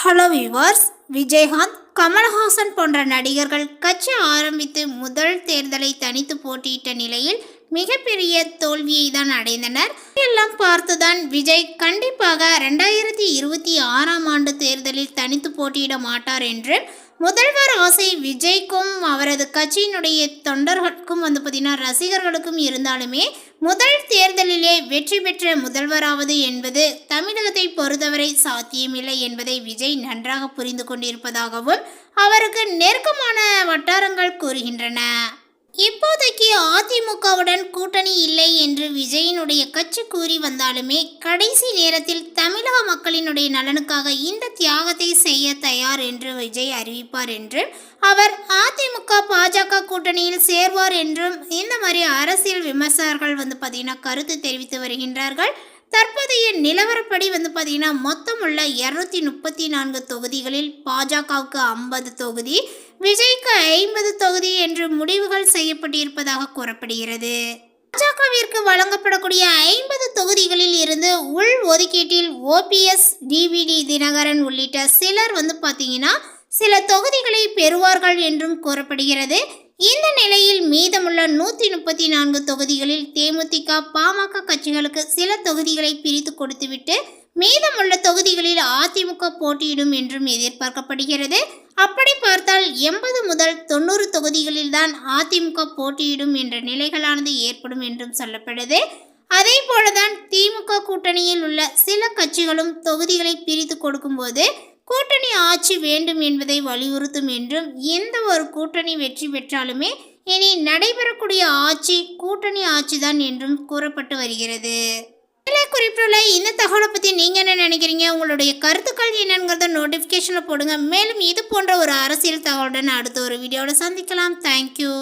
Hello viewers, Vijayakanth, Kamal Haasan போன்ற நடிகர்கள் கட்சி ஆரம்பித்து முதல் தேர்தலை தனித்து போட்டியிட்ட நிலையில் மிகப்பெரிய தோல்வியை தான் அடைந்தனர். எல்லாம் பார்த்துதான் விஜய் கண்டிப்பாக 2026ஆம் ஆண்டு தேர்தலில் தனித்து போட்டியிட மாட்டார் என்று முதல்வர் ஆசை விஜய்க்கும் அவரது கட்சியினுடைய தொண்டர்களுக்கும் பார்த்தீங்கன்னா ரசிகர்களுக்கும் இருந்தாலுமே முதல் தேர்தலிலே வெற்றி பெற்ற முதல்வராவது என்பது தமிழகத்தை பொறுத்தவரை சாத்தியமில்லை என்பதை விஜய் நன்றாக புரிந்து கொண்டிருப்பதாகவும் அவருக்கு நெருக்கமான வட்டாரங்கள் கூறுகின்றன. இப்போதைக்கு அதிமுகவுடன் கூட்டணி இல்லை என்று விஜயினுடைய கட்சி கூறி வந்தாலுமே கடைசி நேரத்தில் தமிழக மக்களினுடைய நலனுக்காக இந்த தியாகத்தை செய்ய தயார் என்று விஜய் அறிவிப்பார் என்றும் அவர் அதிமுக பாஜக கூட்டணியில் சேர்வார் என்றும் இந்த மாதிரி அரசியல் விமர்சகர்கள் பார்த்தீங்கன்னா கருத்து தெரிவித்து வருகின்றார்கள். தற்போதைய நிலவரப்படி பார்த்தீங்கன்னா மொத்தம் உள்ள 234 தொகுதிகளில் பாஜகவுக்கு 50 தொகுதி, விஜய்க்கு 50 தொகுதி என்று முடிவுகள் செய்யப்பட்டிருப்பதாக கூறப்படுகிறது. பாஜகவிற்கு வழங்கப்படக்கூடிய 50 தொகுதிகளில் இருந்து உள் ஒதுக்கீட்டில் ஓபிஎஸ், டிவிடி தினகரன் உள்ளிட்ட சிலர் பார்த்தீங்கன்னா சில தொகுதிகளை பெறுவார்கள் என்றும் கூறப்படுகிறது. இந்த நிலையில் மீதமுள்ள 134 தொகுதிகளில் தேமுதிக, பாமக கட்சிகளுக்கு சில தொகுதிகளை பிரித்து கொடுத்துவிட்டு மீதமுள்ள தொகுதிகளில் அதிமுக போட்டியிடும் என்றும் எதிர்பார்க்கப்படுகிறது. அப்படி பார்த்தால் 80 முதல் 90 தொகுதிகளில் தான் அதிமுக போட்டியிடும் என்ற நிலைகளானது ஏற்படும் என்றும் சொல்லப்படுது. அதே போலதான் திமுக கூட்டணியில் உள்ள சில கட்சிகளும் தொகுதிகளை பிரித்து கொடுக்கும்போது கூட்டணி ஆட்சி வேண்டும் என்பதை வலியுறுத்தும் என்றும் எந்த ஒரு கூட்டணி வெற்றி பெற்றாலுமே இனி நடைபெறக்கூடிய ஆட்சி கூட்டணி ஆட்சி தான் என்றும் கூறப்பட்டு வருகிறது. குறிப்பிட்டுள்ள இந்த தகவலை பற்றி நீங்கள் என்ன நினைக்கிறீங்க? உங்களுடைய கருத்துக்கள் என்னங்கிறத நோட்டிஃபிகேஷனில் போடுங்க. மேலும் இது போன்ற ஒரு அரசியல் தகவலுடன் அடுத்த ஒரு வீடியோவில் சந்திக்கலாம். தேங்க்யூ.